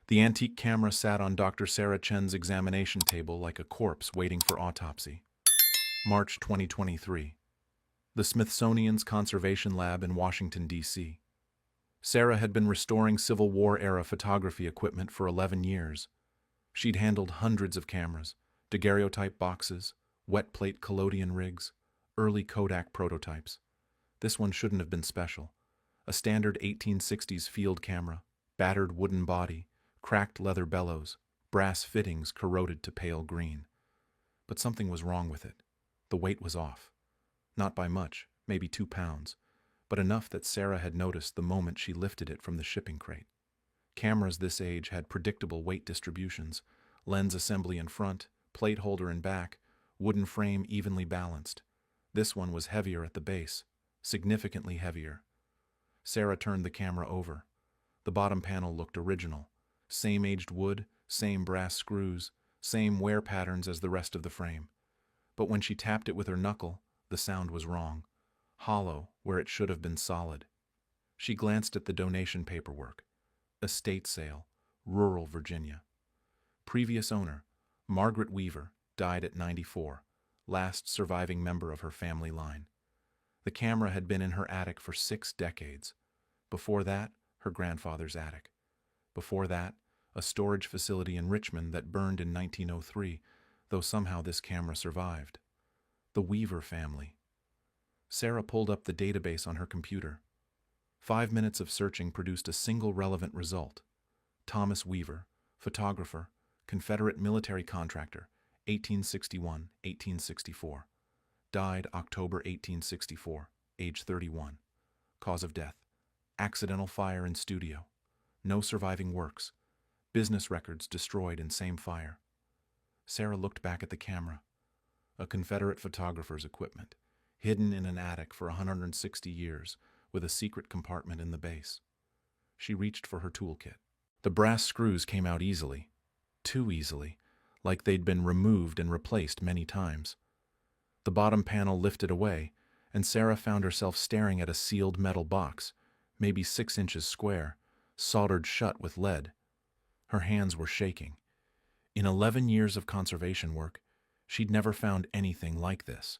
The antique camera sat on Dr. Sarah Chen's examination table like a corpse waiting for autopsy. March 2023. The Smithsonian's Conservation Lab in Washington, D.C. Sarah had been restoring Civil War-era photography equipment for 11 years. She'd handled hundreds of cameras, daguerreotype boxes, wet plate collodion rigs, early Kodak prototypes. This one shouldn't have been special. A standard 1860s field camera, battered wooden body, cracked leather bellows, brass fittings corroded to pale green. But something was wrong with it. The weight was off. Not by much, maybe 2 pounds, but enough that Sarah had noticed the moment she lifted it from the shipping crate. Cameras this age had predictable weight distributions, lens assembly in front, plate holder in back, wooden frame evenly balanced. This one was heavier at the base, significantly heavier. Sarah turned the camera over. The bottom panel looked original. Same aged wood, same brass screws, same wear patterns as the rest of the frame. But when she tapped it with her knuckle, the sound was wrong. Hollow where it should have been solid. She glanced at the donation paperwork. Estate sale, rural Virginia. Previous owner, Margaret Weaver, died at 94, last surviving member of her family line. The camera had been in her attic for 6 decades. Before that, her grandfather's attic. Before that, a storage facility in Richmond that burned in 1903, though somehow this camera survived. The Weaver family. Sarah pulled up the database on her computer. 5 minutes of searching produced a single relevant result. Thomas Weaver, photographer, Confederate military contractor, 1861-1864. Died October 1864, age 31. Cause of death: accidental fire in studio. No surviving works. Business records destroyed in same fire. Sarah looked back at the camera. A Confederate photographer's equipment, hidden in an attic for 160 years, with a secret compartment in the base. She reached for her toolkit. The brass screws came out easily. Too easily, like they'd been removed and replaced many times. The bottom panel lifted away, and Sarah found herself staring at a sealed metal box, maybe 6 inches square, soldered shut with lead. Her hands were shaking. In 11 years of conservation work, she'd never found anything like this.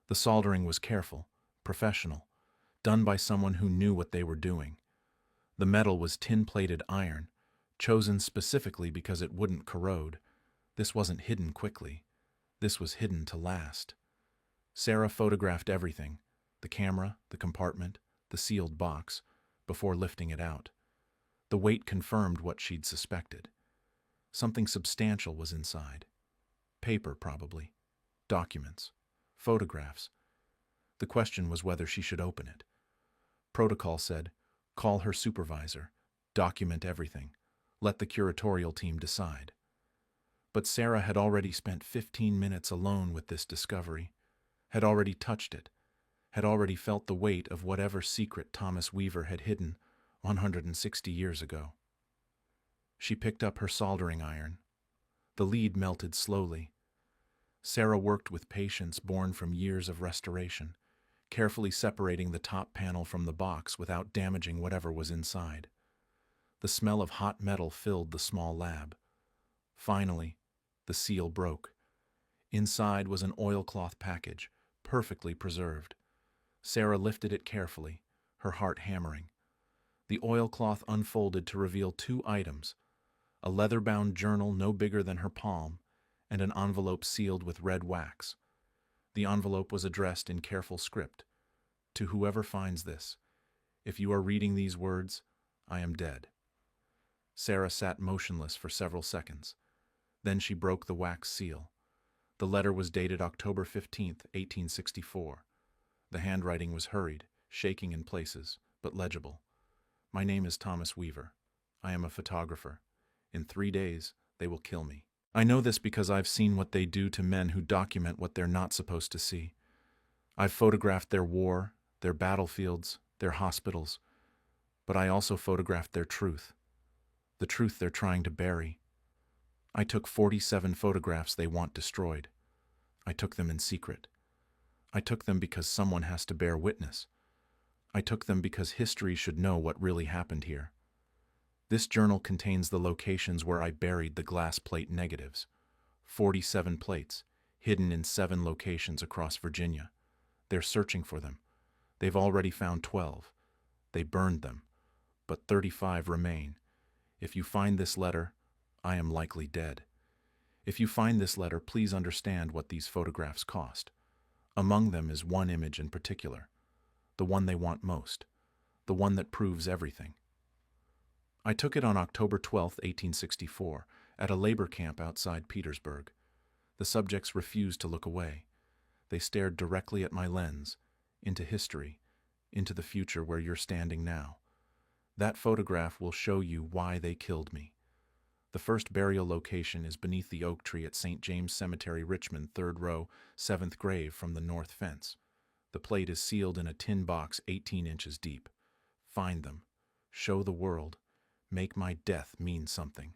The soldering was careful, professional, done by someone who knew what they were doing. The metal was tin-plated iron, chosen specifically because it wouldn't corrode. This wasn't hidden quickly. This was hidden to last. Sarah photographed everything, the camera, the compartment, the sealed box, before lifting it out. The weight confirmed what she'd suspected. Something substantial was inside. Paper, probably. Documents. Photographs. The question was whether she should open it. Protocol said, call her supervisor, document everything, let the curatorial team decide. But Sarah had already spent 15 minutes alone with this discovery, had already touched it, had already felt the weight of whatever secret Thomas Weaver had hidden 160 years ago. She picked up her soldering iron. The lead melted slowly. Sarah worked with patience born from years of restoration, carefully separating the top panel from the box without damaging whatever was inside. The smell of hot metal filled the small lab. Finally, the seal broke. Inside was an oilcloth package, perfectly preserved. Sarah lifted it carefully, her heart hammering. The oilcloth unfolded to reveal 2 items: a leather-bound journal no bigger than her palm, and an envelope sealed with red wax. The envelope was addressed in careful script. To whoever finds this, if you are reading these words, I am dead. Sarah sat motionless for several seconds. Then she broke the wax seal. The letter was dated October 15th, 1864. The handwriting was hurried, shaking in places, but legible. My name is Thomas Weaver. I am a photographer. In 3 days, they will kill me. I know this because I've seen what they do to men who document what they're not supposed to see. I've photographed their war, their battlefields, their hospitals, but I also photographed their truth, the truth they're trying to bury. I took 47 photographs they want destroyed. I took them in secret. I took them because someone has to bear witness. I took them because history should know what really happened here. This journal contains the locations where I buried the glass plate negatives. 47 plates, hidden in 7 locations across Virginia. They're searching for them. They've already found 12. They burned them, but 35 remain. If you find this letter, I am likely dead. If you find this letter, please understand what these photographs cost. Among them is one image in particular, the one they want most, the one that proves everything. I took it on October 12, 1864, at a labor camp outside Petersburg. The subjects refused to look away. They stared directly at my lens, into history, into the future where you're standing now. That photograph will show you why they killed me. The first burial location is beneath the oak tree at St. James Cemetery, Richmond, 3rd row, 7th grave from the north fence. The plate is sealed in a tin box 18 inches deep. Find them. Show the world. Make my death mean something.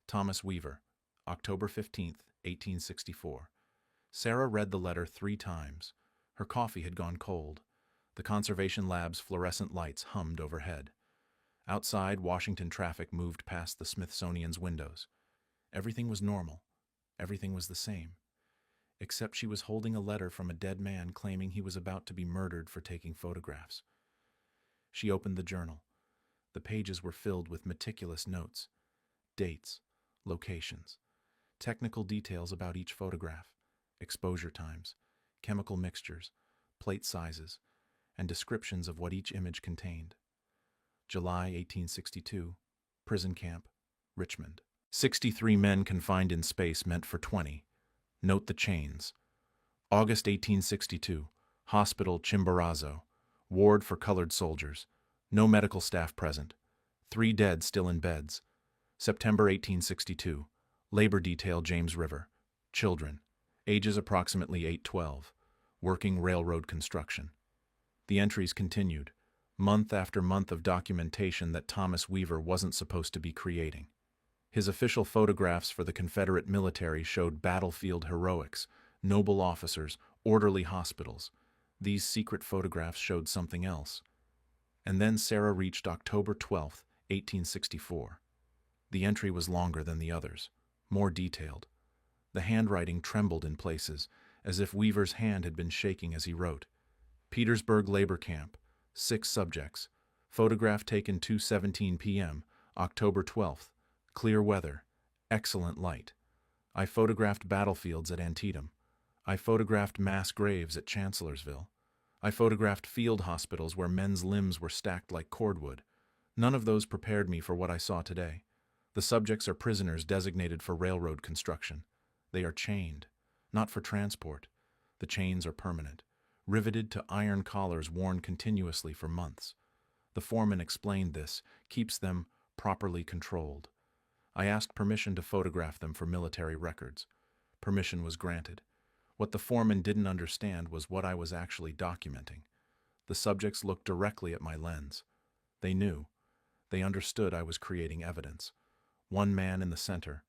Thomas Weaver, October 15, 1864. Sarah read the letter 3 times. Her coffee had gone cold. The conservation lab's fluorescent lights hummed overhead. Outside, Washington traffic moved past the Smithsonian's windows. Everything was normal. Everything was the same. Except she was holding a letter from a dead man claiming he was about to be murdered for taking photographs. She opened the journal. The pages were filled with meticulous notes, dates, locations, technical details about each photograph, exposure times, chemical mixtures, plate sizes, and descriptions of what each image contained. July 1862, prison camp, Richmond. 63 men confined in space meant for 20. Note the chains. August 1862, hospital Chimborazo, ward for colored soldiers. No medical staff present. 3 dead still in beds. September 1862. Labor detail James River. Children. Ages approximately 8-12. Working railroad construction. The entries continued. Month after month of documentation that Thomas Weaver wasn't supposed to be creating. His official photographs for the Confederate military showed battlefield heroics, noble officers, orderly hospitals. These secret photographs showed something else. And then Sarah reached October 12, 1864. The entry was longer than the others, more detailed. The handwriting trembled in places, as if Weaver's hand had been shaking as he wrote. Petersburg Labor Camp, 6 subjects. Photograph taken 2:17 p.m., October 12th. Clear weather. Excellent light. I photographed battlefields at Antietam. I photographed mass graves at Chancellorsville. I photographed field hospitals where men's limbs were stacked like cordwood. None of those prepared me for what I saw today. The subjects are prisoners designated for railroad construction. They are chained, not for transport. The chains are permanent, riveted to iron collars worn continuously for months. The foreman explained this, keeps them properly controlled. I asked permission to photograph them for military records. Permission was granted. What the foreman didn't understand was what I was actually documenting. The subjects looked directly at my lens. They knew. They understood I was creating evidence. One man in the center,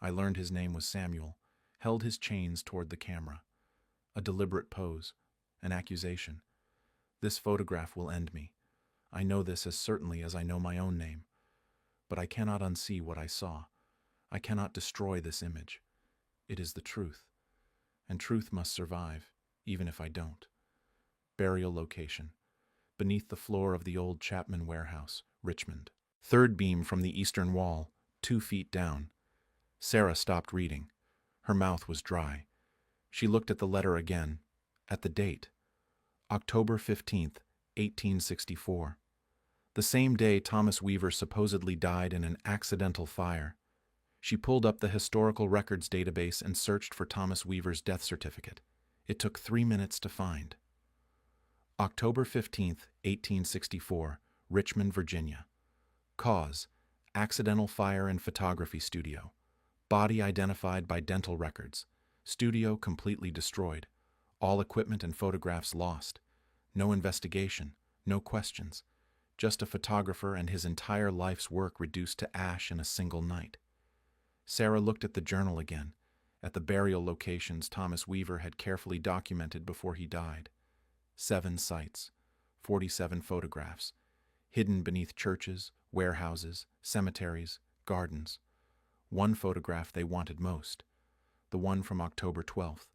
I learned his name was Samuel, held his chains toward the camera. A deliberate pose, an accusation. This photograph will end me. I know this as certainly as I know my own name. But I cannot unsee what I saw. I cannot destroy this image. It is the truth. And truth must survive, even if I don't. Burial location. Beneath the floor of the old Chapman warehouse, Richmond. 3rd beam from the eastern wall, 2 feet down. Sarah stopped reading. Her mouth was dry. She looked at the letter again, at the date. October 15th, 1864. The same day Thomas Weaver supposedly died in an accidental fire. She pulled up the historical records database and searched for Thomas Weaver's death certificate. It took 3 minutes to find. October 15th, 1864, Richmond, Virginia. Cause: accidental fire in photography studio. Body identified by dental records. Studio completely destroyed. All equipment and photographs lost. No investigation, no questions. Just a photographer and his entire life's work reduced to ash in a single night. Sarah looked at the journal again, at the burial locations Thomas Weaver had carefully documented before he died. 7 sites, 47 photographs, hidden beneath churches, warehouses, cemeteries, gardens. One photograph they wanted most, the one from October 12th,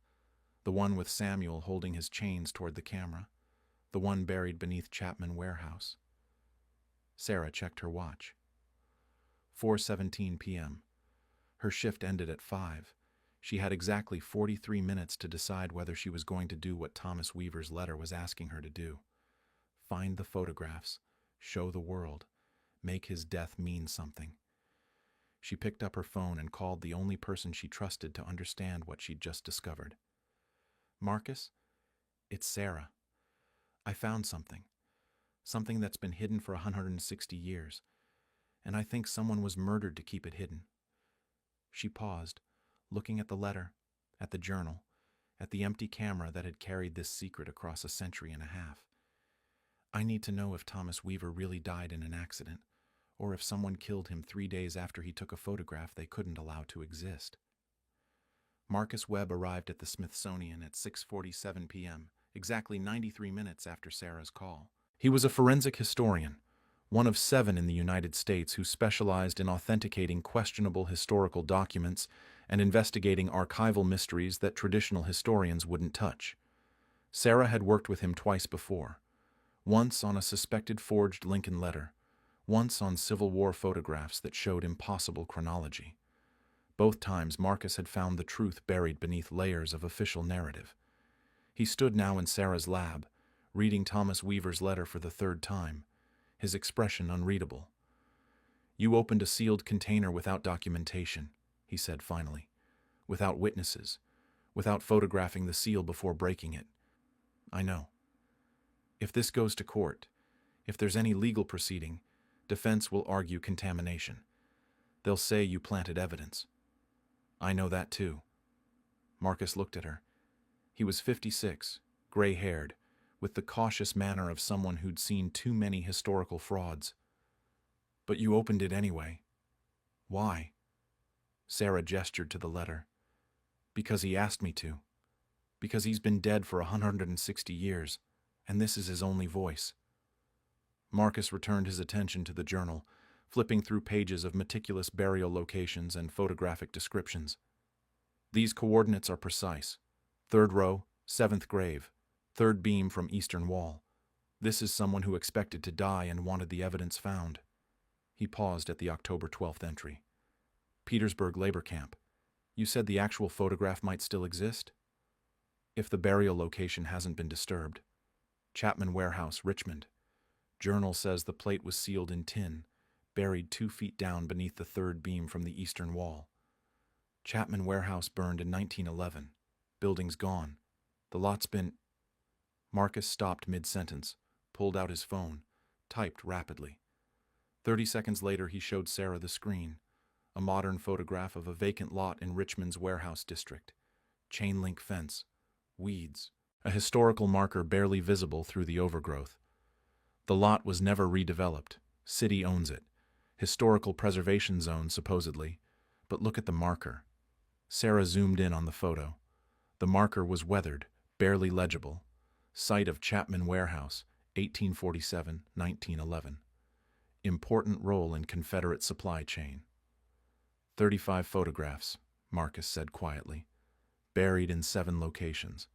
the one with Samuel holding his chains toward the camera, the one buried beneath Chapman Warehouse. Sarah checked her watch. 4:17 p.m. Her shift ended at 5. She had exactly 43 minutes to decide whether she was going to do what Thomas Weaver's letter was asking her to do. Find the photographs, show the world, make his death mean something. She picked up her phone and called the only person she trusted to understand what she'd just discovered. "Marcus, it's Sarah. I found something. Something that's been hidden for 160 years, and I think someone was murdered to keep it hidden." She paused, looking at the letter, at the journal, at the empty camera that had carried this secret across a century and a half. "I need to know if Thomas Weaver really died in an accident, or if someone killed him 3 days after he took a photograph they couldn't allow to exist." Marcus Webb arrived at the Smithsonian at 6:47 p.m., exactly 93 minutes after Sarah's call. He was a forensic historian, one of 7 in the United States who specialized in authenticating questionable historical documents and investigating archival mysteries that traditional historians wouldn't touch. Sarah had worked with him twice before, once on a suspected forged Lincoln letter, once on Civil War photographs that showed impossible chronology. Both times Marcus had found the truth buried beneath layers of official narrative. He stood now in Sarah's lab, reading Thomas Weaver's letter for the 3rd time, his expression unreadable. "You opened a sealed container without documentation," he said finally, "without witnesses, without photographing the seal before breaking it. I know. If this goes to court, if there's any legal proceeding, defense will argue contamination. They'll say you planted evidence. I know that too." Marcus looked at her. He was 56, gray-haired, with the cautious manner of someone who'd seen too many historical frauds. "But you opened it anyway. Why?" Sarah gestured to the letter. "Because he asked me to. Because he's been dead for 160 years, and this is his only voice." Marcus returned his attention to the journal, flipping through pages of meticulous burial locations and photographic descriptions. "These coordinates are precise. 3rd row, 7th grave, 3rd beam from eastern wall. This is someone who expected to die and wanted the evidence found." He paused at the October 12th entry. "Petersburg labor camp. You said the actual photograph might still exist?" "If the burial location hasn't been disturbed. Chapman Warehouse, Richmond. Journal says the plate was sealed in tin, buried 2 feet down beneath the 3rd beam from the eastern wall. Chapman Warehouse burned in 1911. Building's gone. The lot's been—" Marcus stopped mid-sentence, pulled out his phone, typed rapidly. 30 seconds later he showed Sarah the screen, a modern photograph of a vacant lot in Richmond's warehouse district. Chain-link fence, weeds, a historical marker barely visible through the overgrowth. The lot was never redeveloped. City owns it. Historical preservation zone, supposedly. But look at the marker. Sarah zoomed in on the photo. The marker was weathered, barely legible. Site of Chapman Warehouse, 1847-1911. Important role in Confederate supply chain. 35 photographs, Marcus said quietly. Buried in 7 locations.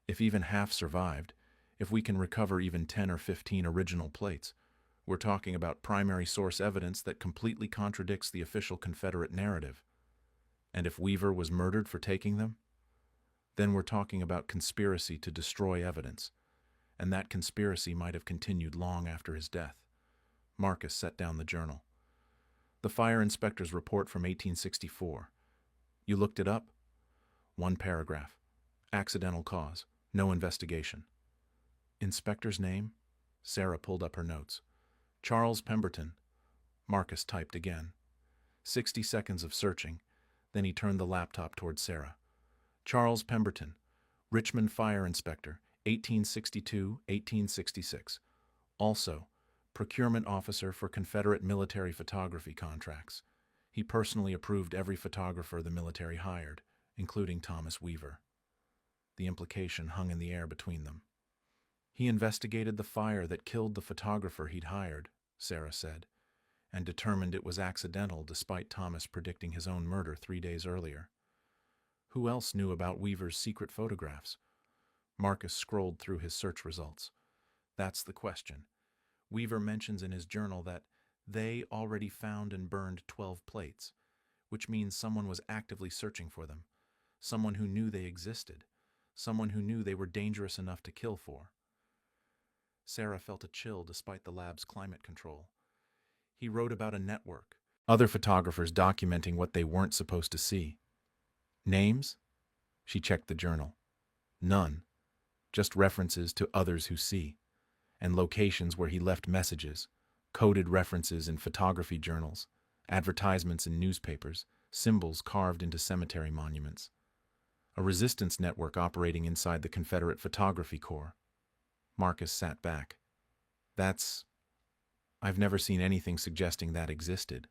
If even half survived, if we can recover even 10 or 15 original plates, we're talking about primary source evidence that completely contradicts the official Confederate narrative. And if Weaver was murdered for taking them, then we're talking about conspiracy to destroy evidence, and that conspiracy might have continued long after his death. Marcus set down the journal. "The fire inspector's report from 1864. You looked it up?" 1 paragraph. Accidental cause. No investigation. "Inspector's name?" Sarah pulled up her notes. "Charles Pemberton." Marcus typed again. 60 seconds of searching, then he turned the laptop toward Sarah. "Charles Pemberton, Richmond Fire Inspector, 1862-1866. Also, procurement officer for Confederate military photography contracts. He personally approved every photographer the military hired, including Thomas Weaver." The implication hung in the air between them. "He investigated the fire that killed the photographer he'd hired," Sarah said. and determined it was accidental despite Thomas predicting his own murder 3 days earlier. Who else knew about Weaver's secret photographs? Marcus scrolled through his search results. That's the question. Weaver mentions in his journal that they already found and burned 12 plates, which means someone was actively searching for them, someone who knew they existed, someone who knew they were dangerous enough to kill for. Sarah felt a chill despite the lab's climate control. He wrote about a network, other photographers documenting what they weren't supposed to see. Names? She checked the journal. None. Just references to others who see, and locations where he left messages, coded references in photography journals, advertisements in newspapers, symbols carved into cemetery monuments. A resistance network operating inside the Confederate Photography Corps. Marcus sat back. I've never seen anything suggesting that existed.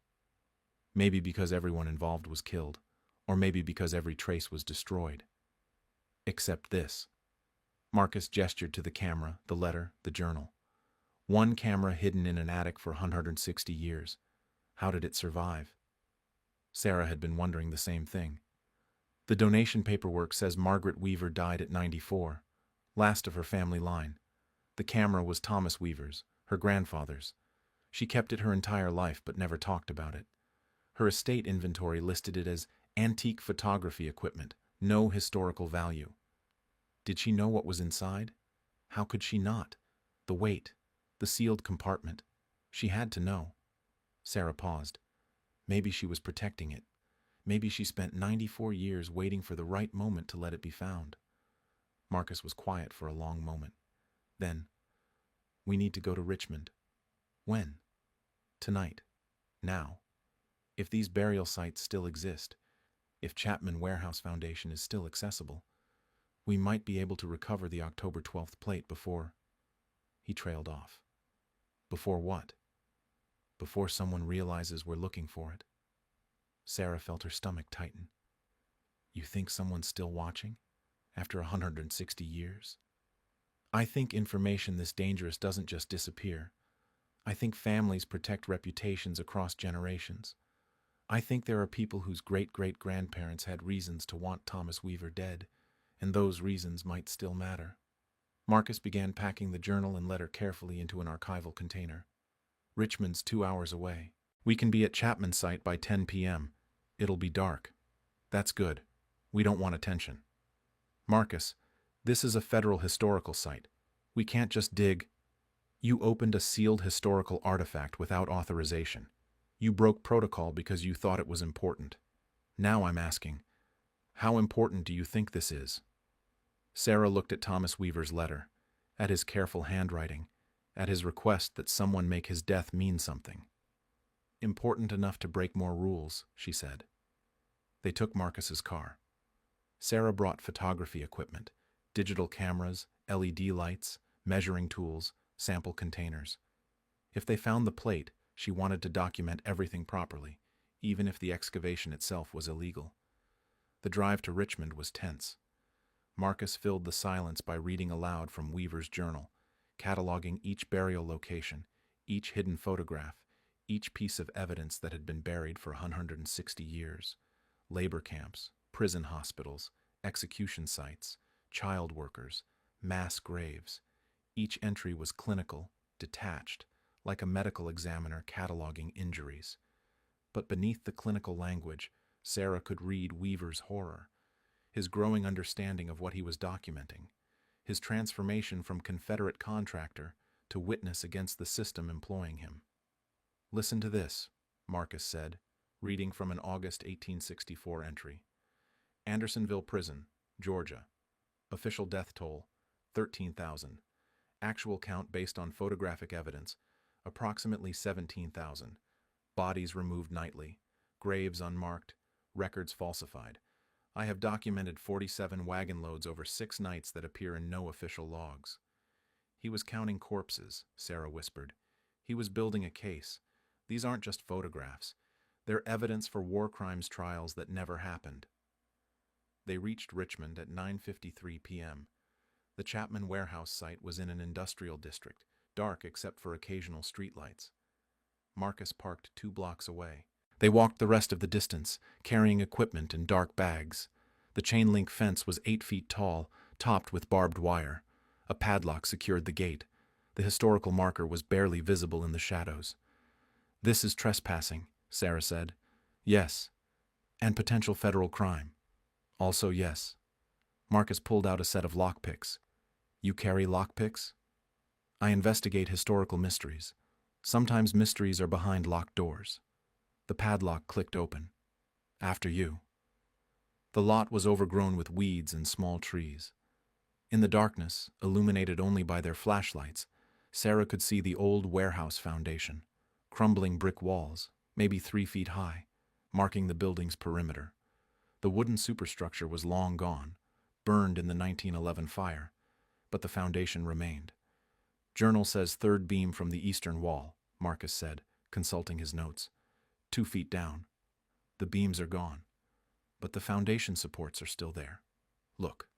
Maybe because everyone involved was killed, or maybe because every trace was destroyed. Except this. Marcus gestured to the camera, the letter, the journal. One camera hidden in an attic for 160 years. How did it survive? Sarah had been wondering the same thing. The donation paperwork says Margaret Weaver died at 94, last of her family line. The camera was Thomas Weaver's, her grandfather's. She kept it her entire life but never talked about it. Her estate inventory listed it as antique photography equipment, no historical value. Did she know what was inside? How could she not? The weight, the sealed compartment. She had to know. Sarah paused. Maybe she was protecting it. Maybe she spent 94 years waiting for the right moment to let it be found. Marcus was quiet for a long moment. Then, we need to go to Richmond. When? Tonight. Now. If these burial sites still exist, if Chapman Warehouse Foundation is still accessible, we might be able to recover the October 12th plate before... He trailed off. Before what? Before someone realizes we're looking for it. Sarah felt her stomach tighten. You think someone's still watching? After 160 years? I think information this dangerous doesn't just disappear. I think families protect reputations across generations. I think there are people whose great-great-grandparents had reasons to want Thomas Weaver dead, and those reasons might still matter. Marcus began packing the journal and letter carefully into an archival container. Richmond's 2 hours away. We can be at Chapman's site by 10 p.m. It'll be dark. That's good. We don't want attention. Marcus, this is a federal historical site. We can't just dig. You opened a sealed historical artifact without authorization. You broke protocol because you thought it was important. Now I'm asking, how important do you think this is? Sarah looked at Thomas Weaver's letter, at his careful handwriting, at his request that someone make his death mean something. Important enough to break more rules, she said. They took Marcus's car. Sarah brought photography equipment, digital cameras, LED lights, measuring tools, sample containers. If they found the plate, she wanted to document everything properly, even if the excavation itself was illegal. The drive to Richmond was tense. Marcus filled the silence by reading aloud from Weaver's journal, cataloging each burial location, each hidden photograph, each piece of evidence that had been buried for 160 years. Labor camps, prison hospitals, execution sites, child workers, mass graves. Each entry was clinical, detached, like a medical examiner cataloging injuries. But beneath the clinical language, Sarah could read Weaver's horror, his growing understanding of what he was documenting, his transformation from Confederate contractor to witness against the system employing him. Listen to this, Marcus said, reading from an August 1864 entry. Andersonville Prison, Georgia. Official death toll, 13,000. Actual count based on photographic evidence, approximately 17,000. Bodies removed nightly. Graves unmarked. Records falsified. I have documented 47 wagon loads over 6 nights that appear in no official logs. He was counting corpses, Sarah whispered. He was building a case. These aren't just photographs. They're evidence for war crimes trials that never happened. They reached Richmond at 9:53 p.m. The Chapman Warehouse site was in an industrial district, dark except for occasional streetlights. Marcus parked 2 blocks away. They walked the rest of the distance, carrying equipment in dark bags. The chain-link fence was 8 feet tall, topped with barbed wire. A padlock secured the gate. The historical marker was barely visible in the shadows. "This is trespassing," Sarah said. "Yes. And potential federal crime." "Also yes." Marcus pulled out a set of lockpicks. "You carry lockpicks?" "I investigate historical mysteries. Sometimes mysteries are behind locked doors." The padlock clicked open. "After you." The lot was overgrown with weeds and small trees. In the darkness, illuminated only by their flashlights, Sarah could see the old warehouse foundation, crumbling brick walls, maybe 3 feet high, marking the building's perimeter. The wooden superstructure was long gone, burned in the 1911 fire, but the foundation remained. "Journal says third beam from the eastern wall," Marcus said, consulting his notes. 2 feet down. The beams are gone, but the foundation supports are still there. Look."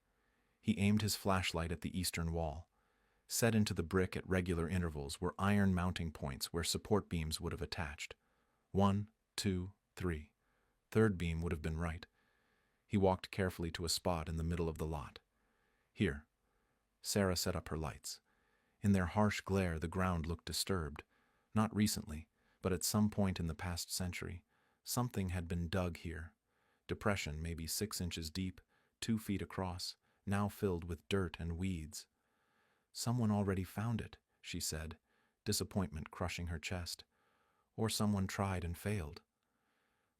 He aimed his flashlight at the eastern wall. Set into the brick at regular intervals were iron mounting points where support beams would have attached. 1, 2, 3. Third beam would have been right. He walked carefully to a spot in the middle of the lot. "Here." Sarah set up her lights. In their harsh glare, the ground looked disturbed. Not recently, but at some point in the past century, something had been dug here. Depression maybe 6 inches deep, 2 feet across, now filled with dirt and weeds. "Someone already found it," she said, disappointment crushing her chest. "Or someone tried and failed."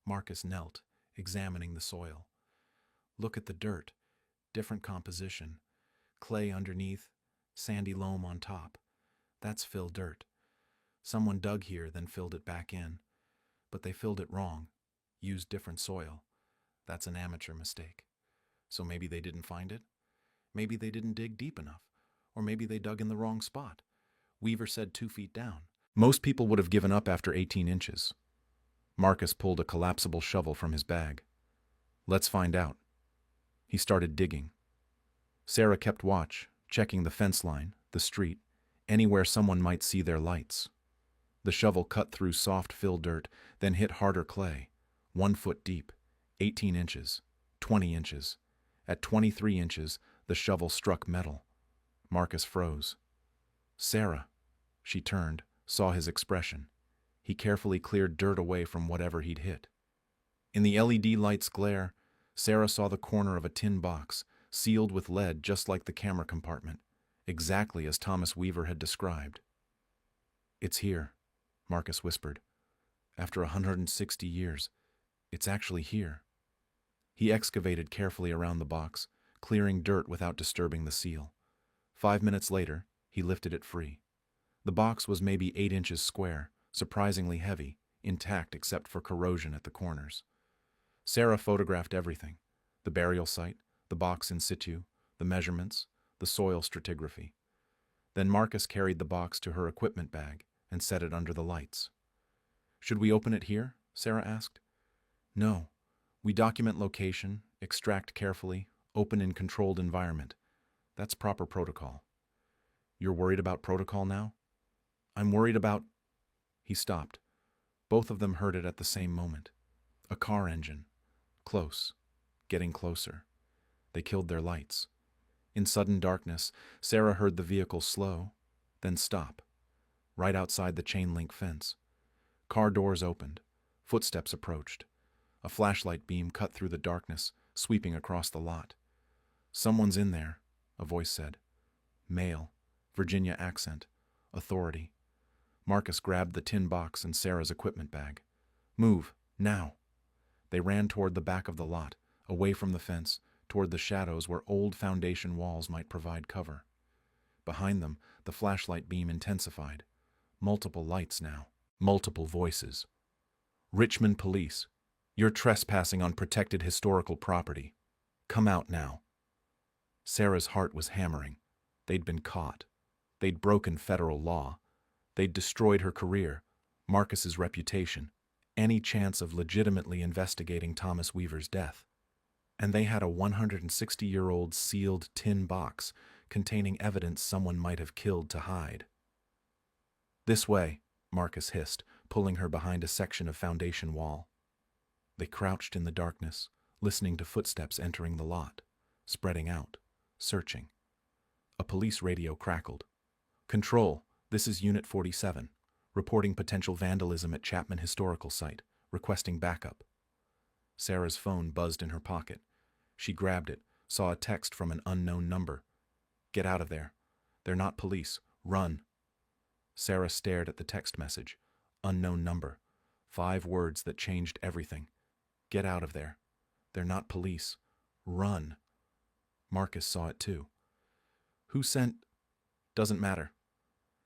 Marcus knelt, examining the soil. "Look at the dirt. Different composition. Clay underneath, sandy loam on top. That's fill dirt. Someone dug here, then filled it back in. But they filled it wrong, used different soil. That's an amateur mistake. So maybe they didn't find it? Maybe they didn't dig deep enough. Or maybe they dug in the wrong spot. Weaver said 2 feet down. Most people would have given up after 18 inches. Marcus pulled a collapsible shovel from his bag. "Let's find out." He started digging. Sarah kept watch, checking the fence line, the street, anywhere someone might see their lights. The shovel cut through soft fill dirt, then hit harder clay. 1 foot deep, 18 inches, 20 inches. At 23 inches, the shovel struck metal. Marcus froze. "Sarah." She turned, saw his expression. He carefully cleared dirt away from whatever he'd hit. In the LED light's glare, Sarah saw the corner of a tin box, sealed with lead just like the camera compartment, exactly as Thomas Weaver had described. "It's here," Marcus whispered. "After 160 years, it's actually here." He excavated carefully around the box, clearing dirt without disturbing the seal. 5 minutes later, he lifted it free. The box was maybe 8 inches square, surprisingly heavy, intact except for corrosion at the corners. Sarah photographed everything: the burial site, the box in situ, the measurements, the soil stratigraphy. Then Marcus carried the box to her equipment bag and set it under the lights. "Should we open it here?" Sarah asked. "No. We document location, extract carefully, open in controlled environment. That's proper protocol." "You're worried about protocol now?" "I'm worried about—" He stopped. Both of them heard it at the same moment. A car engine. Close. Getting closer. They killed their lights. In sudden darkness, Sarah heard the vehicle slow, then stop. Right outside the chain-link fence. Car doors opened. Footsteps approached. A flashlight beam cut through the darkness, sweeping across the lot. "Someone's in there," a voice said. Male. Virginia accent. Authority. Marcus grabbed the tin box and Sarah's equipment bag. "Move, now." They ran toward the back of the lot, away from the fence, toward the shadows where old foundation walls might provide cover. Behind them, the flashlight beam intensified. Multiple lights now. Multiple voices. "Richmond Police. You're trespassing on protected historical property. Come out now." Sarah's heart was hammering. They'd been caught. They'd broken federal law. They'd destroyed her career, Marcus's reputation, any chance of legitimately investigating Thomas Weaver's death. And they had a 160-year-old sealed tin box containing evidence someone might have killed to hide. "This way," Marcus hissed, pulling her behind a section of foundation wall. They crouched in the darkness, listening to footsteps entering the lot, spreading out, searching. A police radio crackled. "Control, this is Unit 47, reporting potential vandalism at Chapman Historical Site, requesting backup." Sarah's phone buzzed in her pocket. She grabbed it, saw a text from an unknown number. "Get out of there. They're not police. Run." Sarah stared at the text message. Unknown number. 5 words that changed everything. "Get out of there. They're not police. Run." Marcus saw it too. "Who sent?" "Doesn't matter."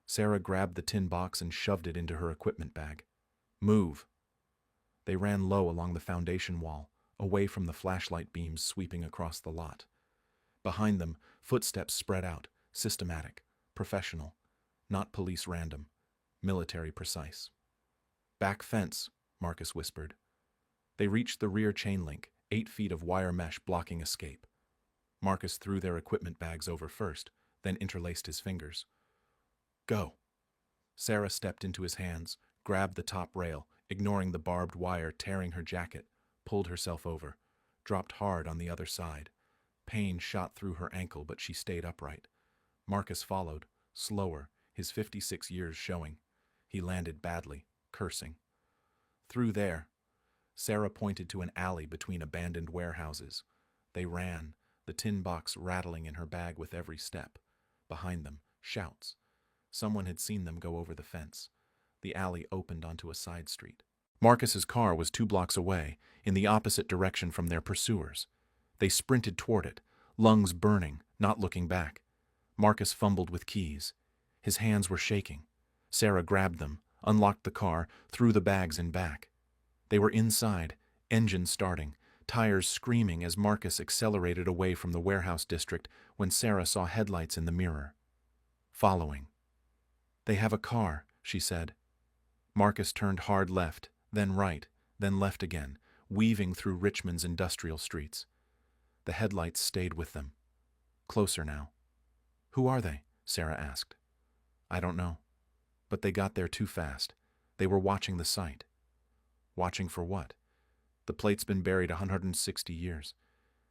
Sarah grabbed the tin box and shoved it into her equipment bag. "Move." They ran low along the foundation wall, away from the flashlight beams sweeping across the lot. Behind them, footsteps spread out, systematic, professional, not police random, military precise. "Back fence," Marcus whispered. They reached the rear chain link, 8 feet of wire mesh blocking escape. Marcus threw their equipment bags over first, then interlaced his fingers. "Go." Sarah stepped into his hands, grabbed the top rail, ignoring the barbed wire tearing her jacket, pulled herself over, dropped hard on the other side. Pain shot through her ankle, but she stayed upright. Marcus followed, slower, his 56 years showing. He landed badly, cursing. "Through there." Sarah pointed to an alley between abandoned warehouses. They ran, the tin box rattling in her bag with every step. Behind them, shouts. Someone had seen them go over the fence. The alley opened onto a side street. Marcus's car was 2 blocks away, in the opposite direction from their pursuers. They sprinted toward it, lungs burning, not looking back. Marcus fumbled with keys. His hands were shaking. Sarah grabbed them, unlocked the car, threw the bags in back. They were inside, engine starting, tires screaming as Marcus accelerated away from the warehouse district when Sarah saw headlights in the mirror. Following. "They have a car," she said. Marcus turned hard left, then right, then left again, weaving through Richmond's industrial streets. The headlights stayed with them. Closer now. "Who are they?" Sarah asked. "I don't know. But they got there too fast. They were watching the site." "Watching for what?" "The plate's been buried 160 years.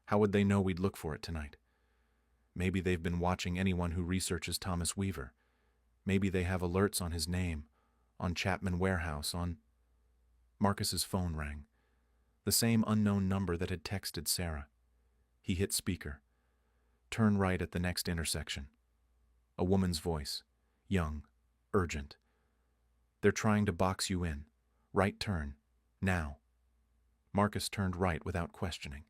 How would they know we'd look for it tonight?" "Maybe they've been watching anyone who researches Thomas Weaver. Maybe they have alerts on his name, on Chapman Warehouse, on—" Marcus's phone rang. The same unknown number that had texted Sarah. He hit speaker. "Turn right at the next intersection." A woman's voice, young, urgent. "They're trying to box you in. Right turn. Now." Marcus turned right without questioning.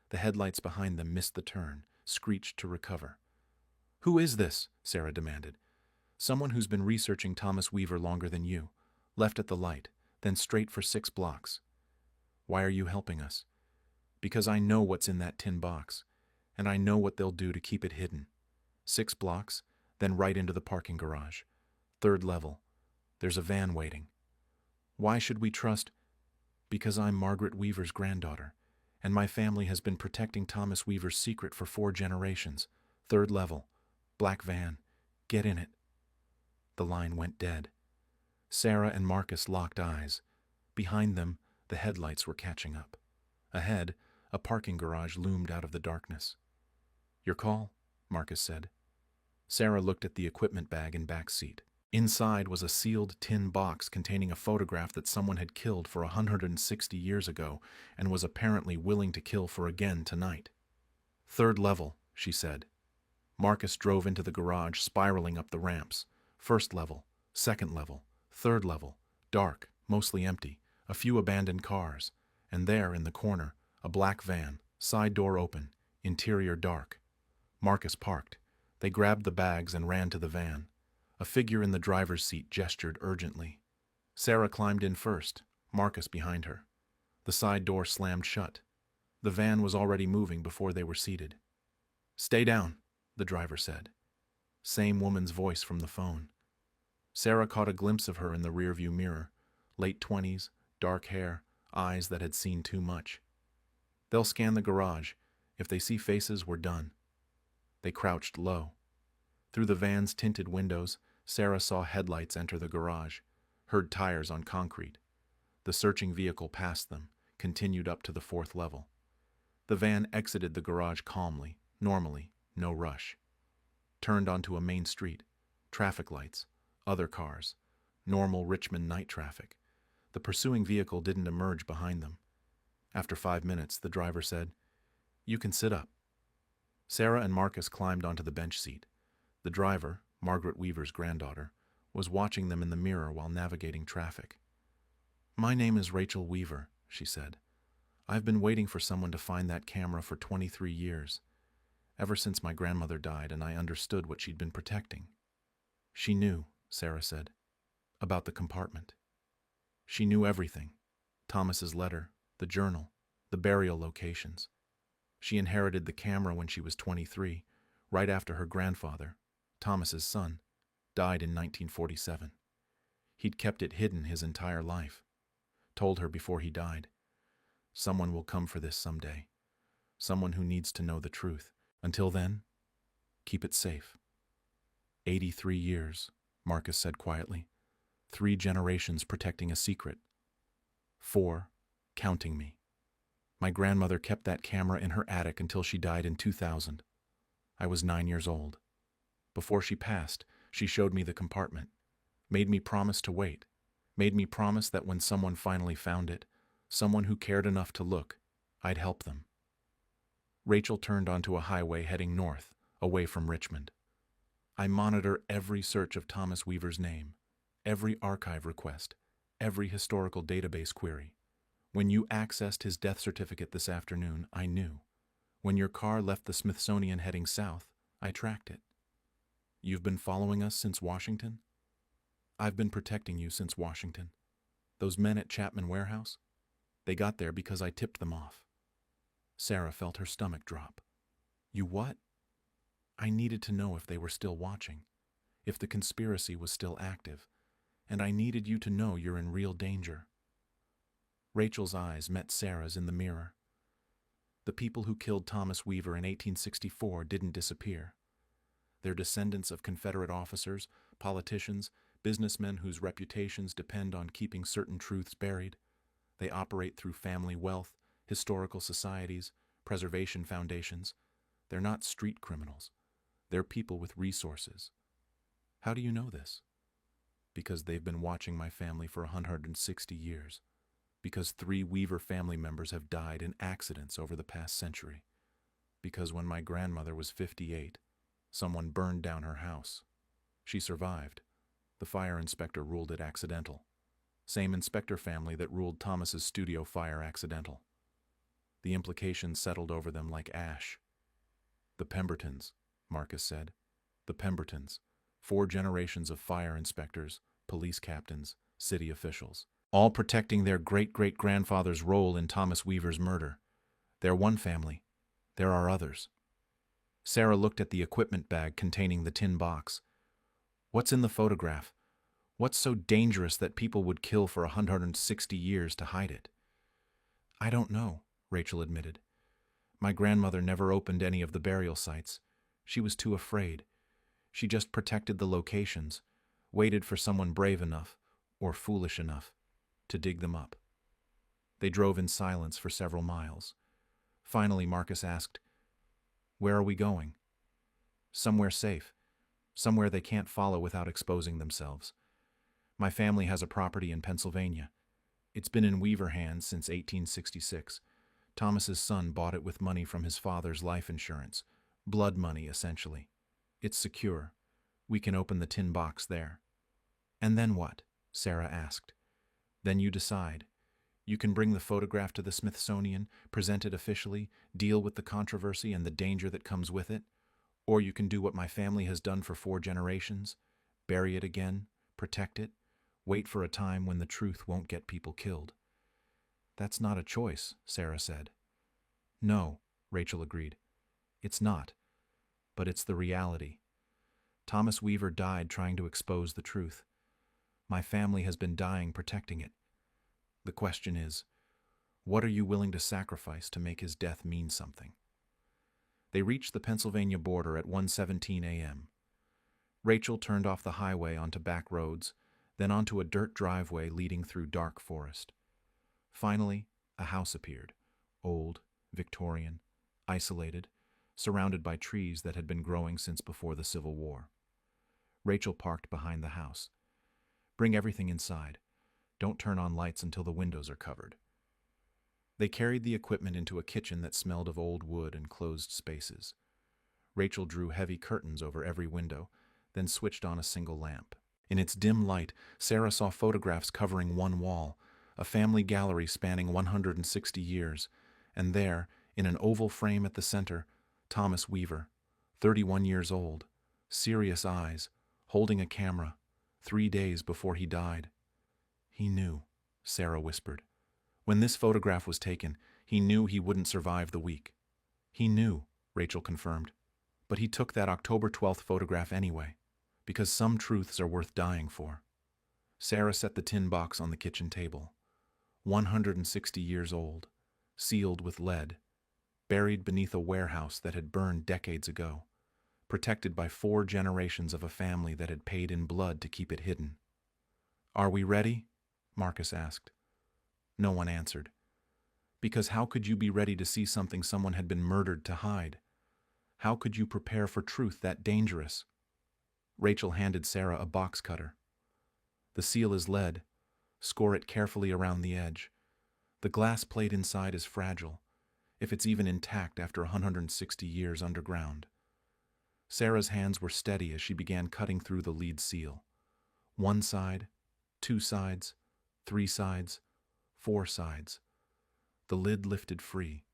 The headlights behind them missed the turn, screeched to recover. "Who is this?" Sarah demanded. "Someone who's been researching Thomas Weaver longer than you. Left at the light, then straight for 6 blocks. Why are you helping us?" "Because I know what's in that tin box, and I know what they'll do to keep it hidden. 6 blocks, then right into the parking garage. 3rd level. There's a van waiting." "Why should we trust—" "Because I'm Margaret Weaver's granddaughter, and my family has been protecting Thomas Weaver's secret for 4 generations. 3rd level. Black van. Get in it." The line went dead. Sarah and Marcus locked eyes. Behind them, the headlights were catching up. Ahead, a parking garage loomed out of the darkness. "Your call?" Marcus said. Sarah looked at the equipment bag and back seat. Inside was a sealed tin box containing a photograph that someone had killed for 160 years ago and was apparently willing to kill for again tonight. "3rd level," she said. Marcus drove into the garage, spiraling up the ramps. 1st level, 2nd level, 3rd level, dark, mostly empty, a few abandoned cars, and there, in the corner, a black van, side door open, interior dark. Marcus parked. They grabbed the bags and ran to the van. A figure in the driver's seat gestured urgently. Sarah climbed in first, Marcus behind her. The side door slammed shut. The van was already moving before they were seated. "Stay down," the driver said. Same woman's voice from the phone. Sarah caught a glimpse of her in the rearview mirror. Late 20s, dark hair, eyes that had seen too much. "They'll scan the garage. If they see faces, we're done." They crouched low. Through the van's tinted windows, Sarah saw headlights enter the garage. heard tires on concrete. The searching vehicle passed them, continued up to the 4th level. The van exited the garage calmly, normally, no rush. Turned onto a main street. Traffic lights, other cars, normal Richmond night traffic. The pursuing vehicle didn't emerge behind them. After 5 minutes, the driver said, "You can sit up." Sarah and Marcus climbed onto the bench seat. The driver, Margaret Weaver's granddaughter, was watching them in the mirror while navigating traffic. "My name is Rachel Weaver," she said. "I've been waiting for someone to find that camera for 23 years, ever since my grandmother died and I understood what she'd been protecting." She knew, Sarah said, about the compartment. She knew everything: Thomas's letter, the journal, the burial locations. She inherited the camera when she was 23, right after her grandfather, Thomas's son, died in 1947. He'd kept it hidden his entire life. Told her before he died, "Someone will come for this someday. Someone who needs to know the truth. Until then, keep it safe." 83 years, Marcus said quietly. 3 generations protecting a secret. 4, counting me. My grandmother kept that camera in her attic until she died in 2000. I was 9 years old. Before she passed, she showed me the compartment, made me promise to wait, made me promise that when someone finally found it, someone who cared enough to look, I'd help them. Rachel turned onto a highway heading north, away from Richmond. I monitor every search of Thomas Weaver's name, every archive request, every historical database query. When you accessed his death certificate this afternoon, I knew. When your car left the Smithsonian heading south, I tracked it. You've been following us since Washington? I've been protecting you since Washington. Those men at Chapman Warehouse? They got there because I tipped them off. Sarah felt her stomach drop. You what? I needed to know if they were still watching, if the conspiracy was still active, and I needed you to know you're in real danger. Rachel's eyes met Sarah's in the mirror. The people who killed Thomas Weaver in 1864 didn't disappear. They're descendants of Confederate officers, politicians, businessmen whose reputations depend on keeping certain truths buried. They operate through family wealth, historical societies, preservation foundations. They're not street criminals. They're people with resources. How do you know this? Because they've been watching my family for 160 years. Because 3 Weaver family members have died in accidents over the past century. Because when my grandmother was 58, someone burned down her house. She survived. The fire inspector ruled it accidental. Same inspector family that ruled Thomas's studio fire accidental. The implications settled over them like ash. The Pembertons, Marcus said. The Pembertons. 4 generations of fire inspectors, police captains, city officials, all protecting their great-great-grandfather's role in Thomas Weaver's murder. They're one family. There are others. Sarah looked at the equipment bag containing the tin box. What's in the photograph? What's so dangerous that people would kill for 160 years to hide it? I don't know, Rachel admitted. My grandmother never opened any of the burial sites. She was too afraid. She just protected the locations, waited for someone brave enough, or foolish enough, to dig them up. They drove in silence for several miles. Finally, Marcus asked, "Where are we going?" "Somewhere safe. Somewhere they can't follow without exposing themselves. My family has a property in Pennsylvania. It's been in Weaver hands since 1866. Thomas's son bought it with money from his father's life insurance. Blood money, essentially. It's secure. We can open the tin box there." "And then what?" Sarah asked. "Then you decide. You can bring the photograph to the Smithsonian, present it officially, deal with the controversy and the danger that comes with it. Or you can do what my family has done for 4 generations, bury it again, protect it, wait for a time when the truth won't get people killed." "That's not a choice," Sarah said. "No," Rachel agreed. "It's not. But it's the reality. Thomas Weaver died trying to expose the truth. My family has been dying protecting it. The question is, what are you willing to sacrifice to make his death mean something?" They reached the Pennsylvania border at 1:17 a.m. Rachel turned off the highway onto back roads, then onto a dirt driveway leading through dark forest. Finally, a house appeared, old, Victorian, isolated, surrounded by trees that had been growing since before the Civil War. Rachel parked behind the house. "Bring everything inside. Don't turn on lights until the windows are covered." They carried the equipment into a kitchen that smelled of old wood and closed spaces. Rachel drew heavy curtains over every window, then switched on a single lamp. In its dim light, Sarah saw photographs covering one wall, a family gallery spanning 160 years, and there, in an oval frame at the center, Thomas Weaver, 31 years old, serious eyes, holding a camera, 3 days before he died. "He knew," Sarah whispered. "When this photograph was taken, he knew he wouldn't survive the week." "He knew," Rachel confirmed. "But he took that October 12th photograph anyway, because some truths are worth dying for." Sarah set the tin box on the kitchen table. 160 years old, sealed with lead, buried beneath a warehouse that had burned decades ago, protected by 4 generations of a family that had paid in blood to keep it hidden. "Are we ready?" Marcus asked. No one answered. Because how could you be ready to see something someone had been murdered to hide? How could you prepare for truth that dangerous? Rachel handed Sarah a box cutter. "The seal is lead. Score it carefully around the edge. The glass plate inside is fragile, if it's even intact after 160 years underground." Sarah's hands were steady as she began cutting through the lead seal. 1 side, 2 sides, 3 sides, 4 sides. The lid lifted free.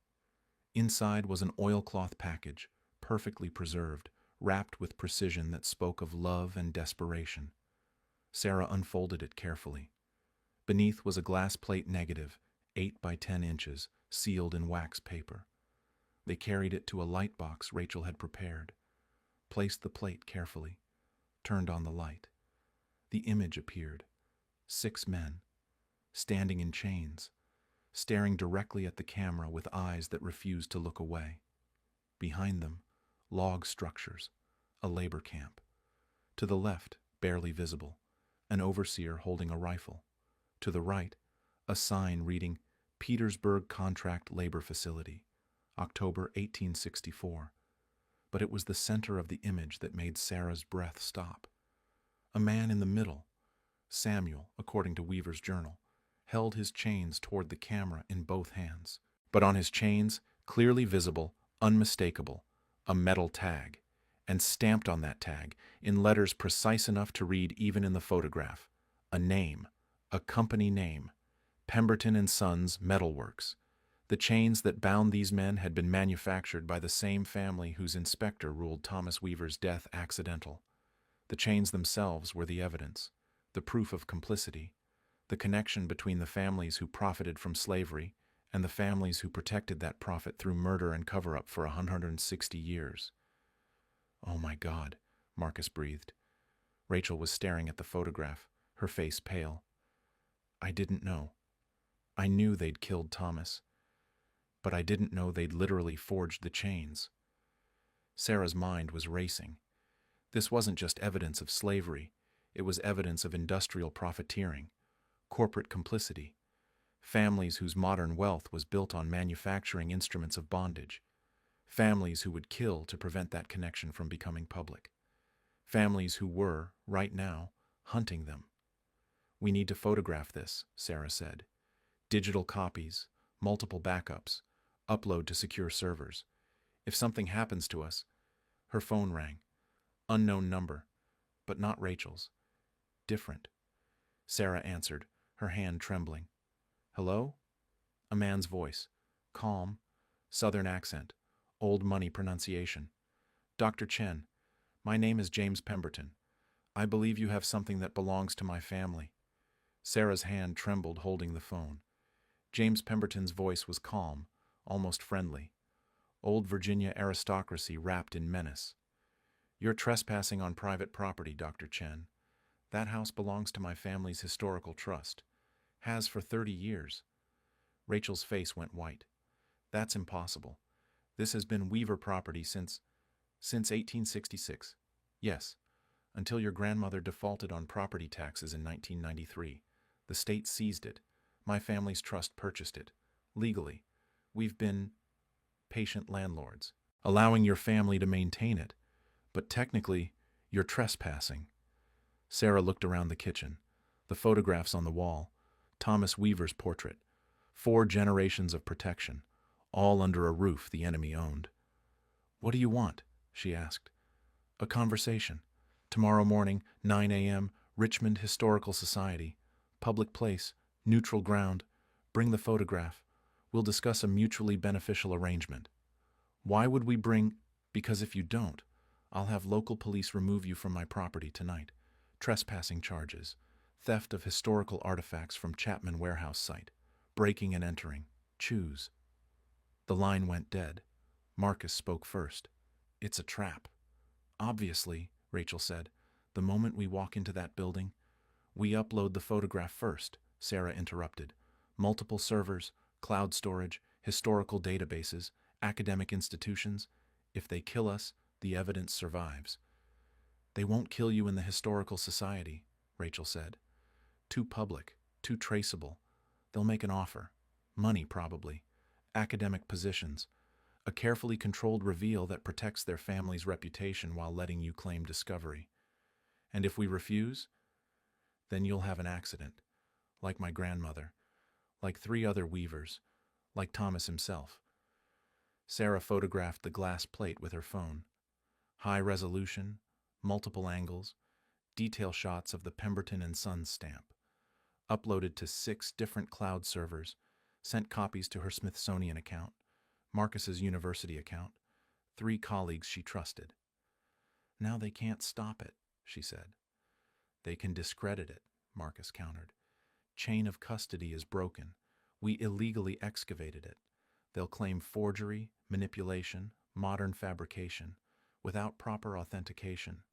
Inside was an oilcloth package, perfectly preserved, wrapped with precision that spoke of love and desperation. Sarah unfolded it carefully. Beneath was a glass plate negative, 8 by 10 inches, sealed in wax paper. They carried it to a light box Rachel had prepared, placed the plate carefully, turned on the light. The image appeared. 6 men, standing in chains, staring directly at the camera with eyes that refused to look away. Behind them, log structures, a labor camp. To the left, barely visible, an overseer holding a rifle. To the right, a sign reading Petersburg Contract Labor Facility, October 1864. But it was the center of the image that made Sarah's breath stop. A man in the middle, Samuel, according to Weaver's journal, held his chains toward the camera in both hands. But on his chains, clearly visible, unmistakable, a metal tag, and stamped on that tag, in letters precise enough to read even in the photograph, a name, a company name, Pemberton and Sons Metalworks. The chains that bound these men had been manufactured by the same family whose inspector ruled Thomas Weaver's death accidental. The chains themselves were the evidence, the proof of complicity, the connection between the families who profited from slavery and the families who protected that profit through murder and cover-up for 160 years. "Oh my God," Marcus breathed. Rachel was staring at the photograph, her face pale. "I didn't know. I knew they'd killed Thomas, but I didn't know they'd literally forged the chains." Sarah's mind was racing. This wasn't just evidence of slavery, it was evidence of industrial profiteering, corporate complicity, families whose modern wealth was built on manufacturing instruments of bondage, families who would kill to prevent that connection from becoming public, families who were, right now, hunting them. "We need to photograph this," Sarah said. "Digital copies, multiple backups, upload to secure servers. If something happens to us..." Her phone rang. Unknown number, but not Rachel's. Different. Sarah answered, her hand trembling. "Hello?" A man's voice, calm, southern accent, old money pronunciation. "Dr. Chen, my name is James Pemberton. I believe you have something that belongs to my family." Sarah's hand trembled holding the phone. James Pemberton's voice was calm, almost friendly. Old Virginia aristocracy wrapped in menace. "You're trespassing on private property, Dr. Chen. That house belongs to my family's historical trust. Has for 30 years. Rachel's face went white. "That's impossible. This has been Weaver property since 1866. Yes, until your grandmother defaulted on property taxes in 1993. The state seized it. My family's trust purchased it. Legally. We've been patient landlords, allowing your family to maintain it. But technically, you're trespassing. Sarah looked around the kitchen. The photographs on the wall. Thomas Weaver's portrait. 4 generations of protection, all under a roof the enemy owned. "What do you want?" she asked. "A conversation. Tomorrow morning, 9 a.m., Richmond Historical Society. Public place, neutral ground. Bring the photograph. We'll discuss a mutually beneficial arrangement." "Why would we bring—" "Because if you don't, I'll have local police remove you from my property tonight. Trespassing charges. Theft of historical artifacts from Chapman warehouse site. Breaking and entering. Choose." The line went dead. Marcus spoke first. "It's a trap." "Obviously," Rachel said. "The moment we walk into that building—" "We upload the photograph first," Sarah interrupted. "Multiple servers, cloud storage, historical databases, academic institutions. If they kill us, the evidence survives." "They won't kill you in the Historical Society," Rachel said. "Too public, too traceable. They'll make an offer. Money, probably. Academic positions. A carefully controlled reveal that protects their family's reputation while letting you claim discovery. And if we refuse, then you'll have an accident. Like my grandmother. Like 3 other Weavers. Like Thomas himself." Sarah photographed the glass plate with her phone. High resolution, multiple angles, detail shots of the Pemberton and Sons stamp. Uploaded to 6 different cloud servers, sent copies to her Smithsonian account, Marcus's university account, 3 colleagues she trusted. "Now they can't stop it," she said. "They can discredit it," Marcus countered. "Chain of custody is broken. We illegally excavated it. They'll claim forgery, manipulation, modern fabrication, without proper authentication.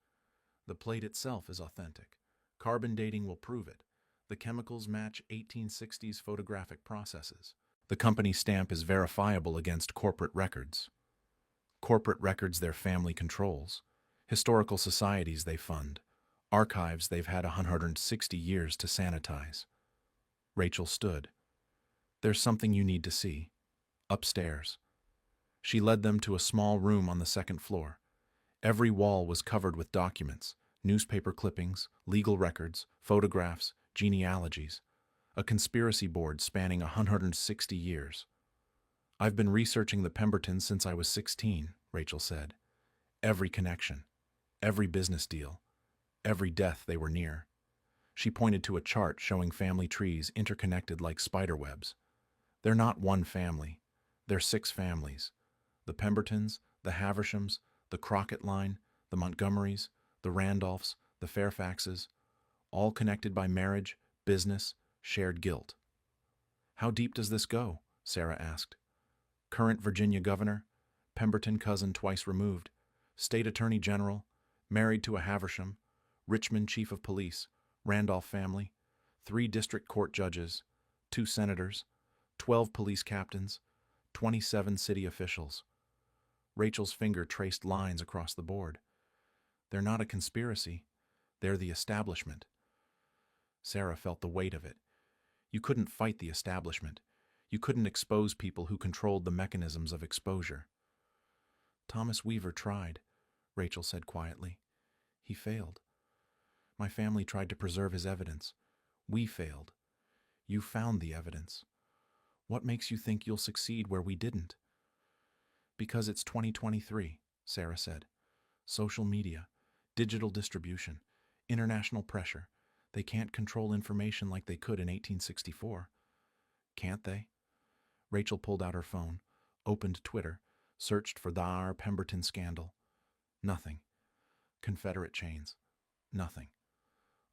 The plate itself is authentic. Carbon dating will prove it. The chemicals match 1860s photographic processes. The company stamp is verifiable against corporate records. Corporate records their family controls. Historical societies they fund. Archives they've had 160 years to sanitize." Rachel stood. "There's something you need to see. Upstairs." She led them to a small room on the 2nd floor. Every wall was covered with documents, newspaper clippings, legal records, photographs, genealogies. A conspiracy board spanning 160 years. "I've been researching the Pembertons since I was 16, Rachel said. "Every connection. Every business deal. Every death they were near." She pointed to a chart showing family trees interconnected like spider webs. "They're not one family. They're 6 families. The Pembertons, the Havershams, the Crockett line, the Montgomerys, the Randolphs, the Fairfaxes, all connected by marriage, business, shared guilt." "How deep does this go?" Sarah asked. "Current Virginia governor, Pemberton cousin twice removed, state attorney general, married to a Haversham, Richmond chief of police, Randolph family, 3 district court judges, 2 senators, 12 police captains, 27 city officials." Rachel's finger traced lines across the board. "They're not a conspiracy. They're the establishment." Sarah felt the weight of it. You couldn't fight the establishment. You couldn't expose people who controlled the mechanisms of exposure. "Thomas Weaver tried," Rachel said quietly. "He failed. My family tried to preserve his evidence. We failed. You found the evidence. What makes you think you'll succeed where we didn't?" "Because it's 2023, Sarah said. "Social media, digital distribution, international pressure. They can't control information like they could in 1864. "Can't they?" Rachel pulled out her phone, opened Twitter, searched for the R. Pemberton scandal. Nothing. Confederate chains. Nothing.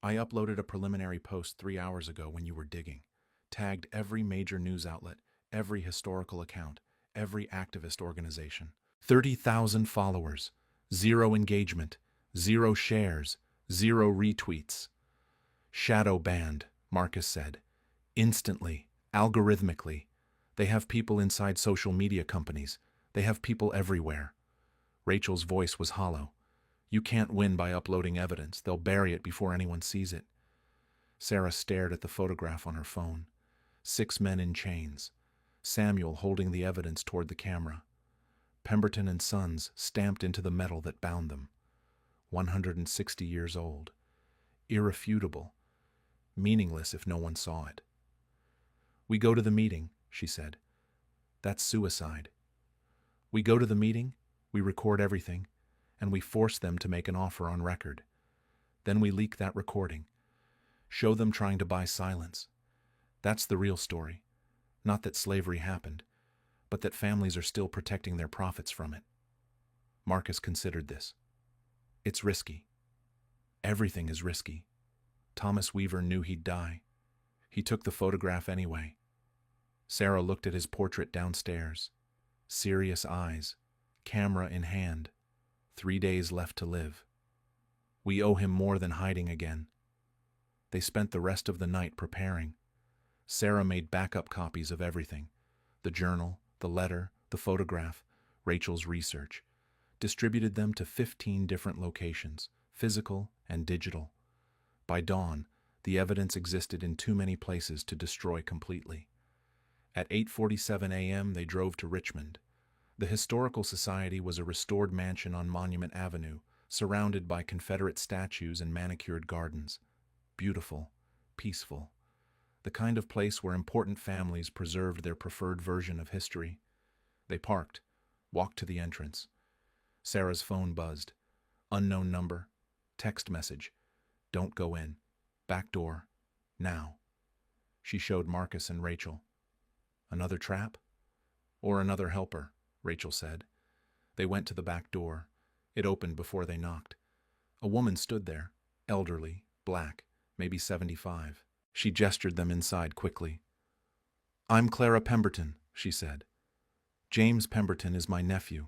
"I uploaded a preliminary post 3 hours ago when you were digging. Tagged every major news outlet, every historical account, every activist organization. 30,000 followers. 0 engagement. 0 shares. 0 retweets." "Shadow banned," Marcus said. "Instantly. Algorithmically. They have people inside social media companies. They have people everywhere." Rachel's voice was hollow. You can't win by uploading evidence. They'll bury it before anyone sees it. Sarah stared at the photograph on her phone. 6 men in chains. Samuel holding the evidence toward the camera. Pemberton and Sons stamped into the metal that bound them. 160 years old. Irrefutable. Meaningless if no one saw it. We go to the meeting, she said. That's suicide. We go to the meeting, we record everything, and we force them to make an offer on record. Then we leak that recording. Show them trying to buy silence. That's the real story. Not that slavery happened, but that families are still protecting their profits from it. Marcus considered this. It's risky. Everything is risky. Thomas Weaver knew he'd die. He took the photograph anyway. Sarah looked at his portrait downstairs. Serious eyes, camera in hand. 3 days left to live. We owe him more than hiding again. They spent the rest of the night preparing. Sarah made backup copies of everything. The journal, the letter, the photograph, Rachel's research. Distributed them to 15 different locations, physical and digital. By dawn, the evidence existed in too many places to destroy completely. At 8:47 a.m., they drove to Richmond. The Historical Society was a restored mansion on Monument Avenue, surrounded by Confederate statues and manicured gardens. Beautiful, peaceful. The kind of place where important families preserved their preferred version of history. They parked, walked to the entrance. Sarah's phone buzzed. Unknown number. Text message. Don't go in. Back door. Now. She showed Marcus and Rachel. Another trap? Or another helper, Rachel said. They went to the back door. It opened before they knocked. A woman stood there, elderly, black, maybe 75. She gestured them inside quickly. I'm Clara Pemberton, she said. James Pemberton is my nephew,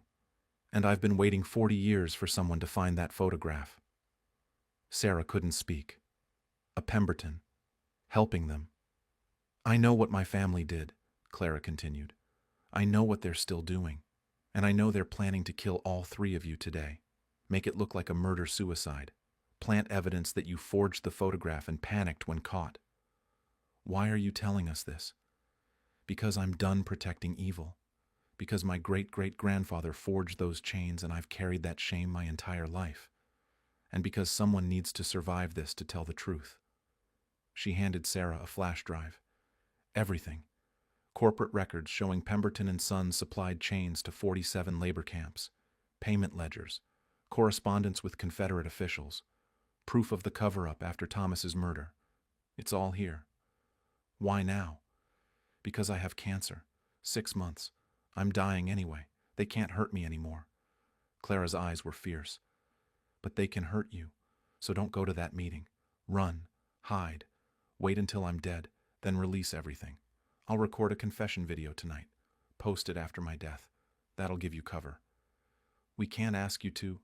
and I've been waiting 40 years for someone to find that photograph. Sarah couldn't speak. A Pemberton. Helping them. I know what my family did, Clara continued. I know what they're still doing, and I know they're planning to kill all 3 of you today. Make it look like a murder-suicide. Plant evidence that you forged the photograph and panicked when caught. Why are you telling us this? Because I'm done protecting evil. Because my great-great-grandfather forged those chains and I've carried that shame my entire life. And because someone needs to survive this to tell the truth. She handed Sarah a flash drive. Everything. Corporate records showing Pemberton and Sons supplied chains to 47 labor camps. Payment ledgers. Correspondence with Confederate officials. Proof of the cover-up after Thomas's murder. It's all here. Why now? Because I have cancer. 6 months. I'm dying anyway. They can't hurt me anymore. Clara's eyes were fierce. But they can hurt you, so don't go to that meeting. Run. Hide. Wait until I'm dead, then release everything. I'll record a confession video tonight. Post it after my death. That'll give you cover. We can't ask you to.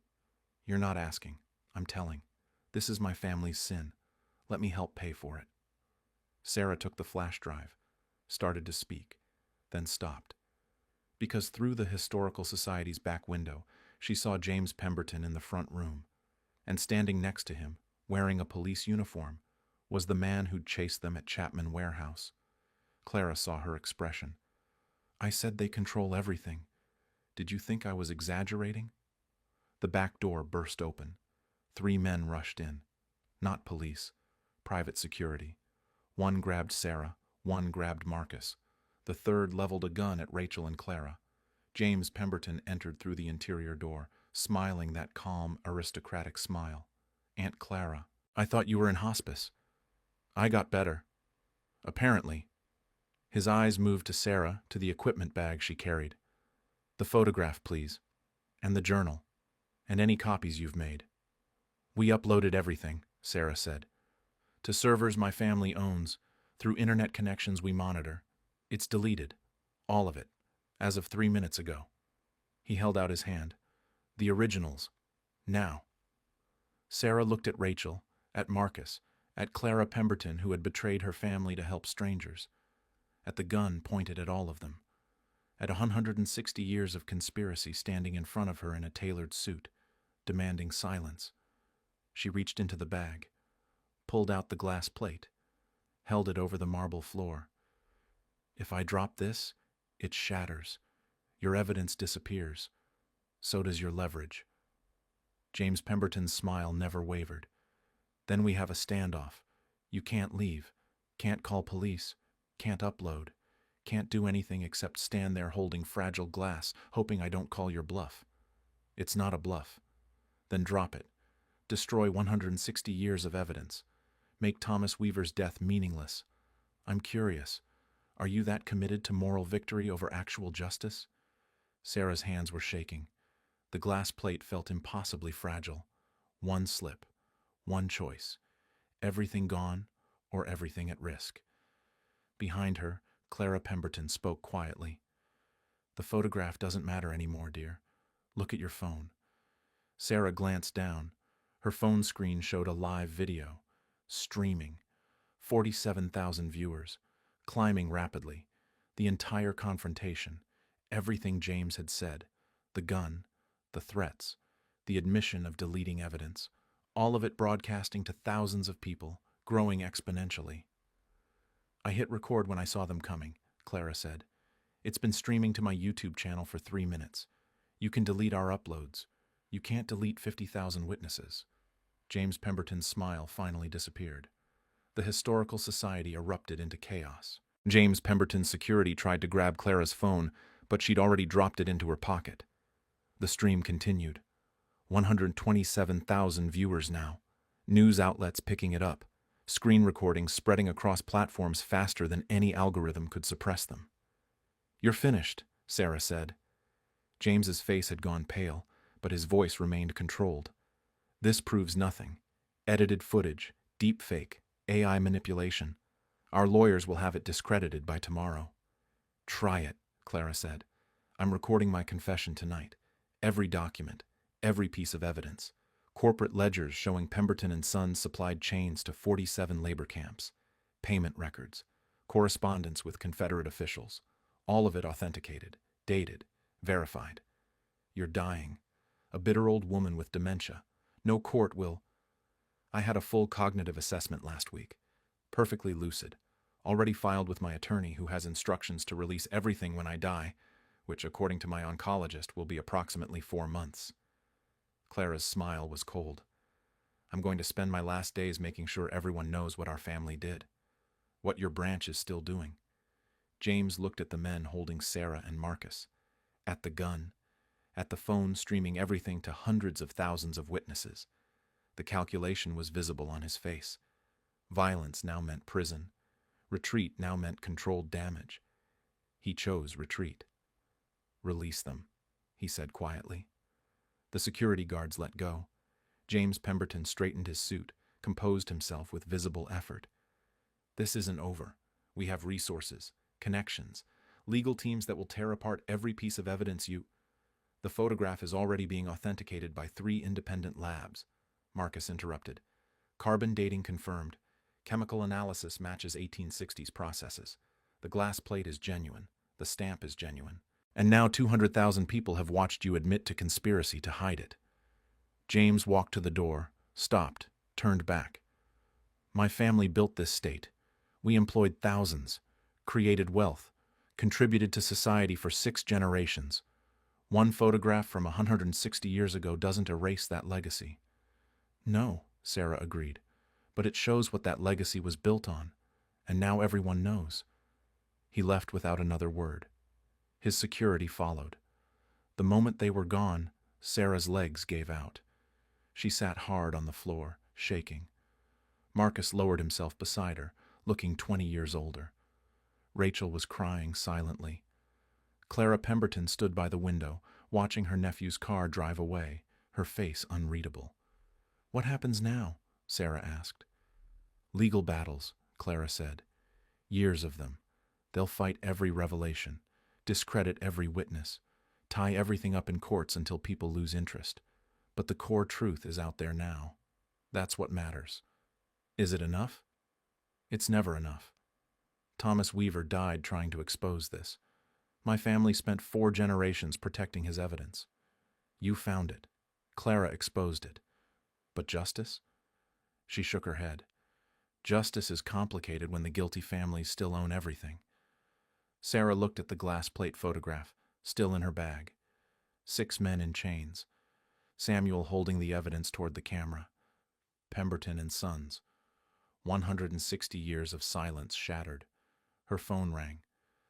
You're not asking. I'm telling. This is my family's sin. Let me help pay for it. Sarah took the flash drive, started to speak, then stopped. Because through the Historical Society's back window, she saw James Pemberton in the front room, and standing next to him, wearing a police uniform, was the man who'd chased them at Chapman Warehouse. Clara saw her expression. I said they control everything. Did you think I was exaggerating? The back door burst open. 3 men rushed in. Not police. Private security. One grabbed Sarah. One grabbed Marcus. The third leveled a gun at Rachel and Clara. James Pemberton entered through the interior door, smiling that calm, aristocratic smile. Aunt Clara, I thought you were in hospice. I got better. Apparently. His eyes moved to Sarah, to the equipment bag she carried. The photograph, please. And the journal. And any copies you've made. We uploaded everything, Sarah said. To servers my family owns. Through internet connections we monitor. It's deleted. All of it. As of 3 minutes ago. He held out his hand. The originals. Now. Sarah looked at Rachel, at Marcus, at Clara Pemberton who had betrayed her family to help strangers. At the gun pointed at all of them. At 160 years of conspiracy standing in front of her in a tailored suit. demanding silence. She reached into the bag, pulled out the glass plate, held it over the marble floor. If I drop this, it shatters. Your evidence disappears. So does your leverage. James Pemberton's smile never wavered. Then we have a standoff. You can't leave, can't call police, can't upload, can't do anything except stand there holding fragile glass, hoping I don't call your bluff. It's not a bluff. Then drop it. Destroy 160 years of evidence. Make Thomas Weaver's death meaningless. I'm curious. Are you that committed to moral victory over actual justice? Sarah's hands were shaking. The glass plate felt impossibly fragile. One slip. One choice. Everything gone or everything at risk. Behind her, Clara Pemberton spoke quietly. The photograph doesn't matter anymore, dear. Look at your phone. Sarah glanced down. Her phone screen showed a live video. Streaming. 47,000 viewers. Climbing rapidly. The entire confrontation. Everything James had said. The gun. The threats. The admission of deleting evidence. All of it broadcasting to thousands of people, growing exponentially. I hit record when I saw them coming, Clara said. It's been streaming to my YouTube channel for 3 minutes. You can delete our uploads. You can't delete 50,000 witnesses. James Pemberton's smile finally disappeared. The Historical Society erupted into chaos. James Pemberton's security tried to grab Clara's phone, but she'd already dropped it into her pocket. The stream continued. 127,000 viewers now. News outlets picking it up. Screen recordings spreading across platforms faster than any algorithm could suppress them. You're finished, Sarah said. James's face had gone pale, but his voice remained controlled. This proves nothing. Edited footage, deepfake, AI manipulation. Our lawyers will have it discredited by tomorrow. Try it, Clara said. I'm recording my confession tonight. Every document, every piece of evidence. Corporate ledgers showing Pemberton and Sons supplied chains to 47 labor camps. Payment records. Correspondence with Confederate officials. All of it authenticated, dated, verified. You're dying. A bitter old woman with dementia. No court will... I had a full cognitive assessment last week. Perfectly lucid. Already filed with my attorney, who has instructions to release everything when I die, which, according to my oncologist, will be approximately 4 months. Clara's smile was cold. I'm going to spend my last days making sure everyone knows what our family did. What your branch is still doing. James looked at the men holding Sarah and Marcus. At the gun. At the phone streaming everything to hundreds of thousands of witnesses. The calculation was visible on his face. Violence now meant prison. Retreat now meant controlled damage. He chose retreat. Release them, he said quietly. The security guards let go. James Pemberton straightened his suit, composed himself with visible effort. This isn't over. We have resources, connections, legal teams that will tear apart every piece of evidence you... The photograph is already being authenticated by 3 independent labs. Marcus interrupted. Carbon dating confirmed. Chemical analysis matches 1860s processes. The glass plate is genuine. The stamp is genuine. And now 200,000 people have watched you admit to conspiracy to hide it. James walked to the door, stopped, turned back. My family built this state. We employed thousands, created wealth, contributed to society for 6 generations. One photograph from 160 years ago doesn't erase that legacy. No, Sarah agreed, but it shows what that legacy was built on, and now everyone knows. He left without another word. His security followed. The moment they were gone, Sarah's legs gave out. She sat hard on the floor, shaking. Marcus lowered himself beside her, looking 20 years older. Rachel was crying silently. Clara Pemberton stood by the window, watching her nephew's car drive away, her face unreadable. What happens now? Sarah asked. Legal battles, Clara said. Years of them. They'll fight every revelation, discredit every witness, tie everything up in courts until people lose interest. But the core truth is out there now. That's what matters. Is it enough? It's never enough. Thomas Weaver died trying to expose this. My family spent 4 generations protecting his evidence. You found it. Clara exposed it. But justice? She shook her head. Justice is complicated when the guilty families still own everything. Sarah looked at the glass plate photograph, still in her bag. 6 men in chains. Samuel holding the evidence toward the camera. Pemberton and Sons. 160 years of silence shattered. Her phone rang.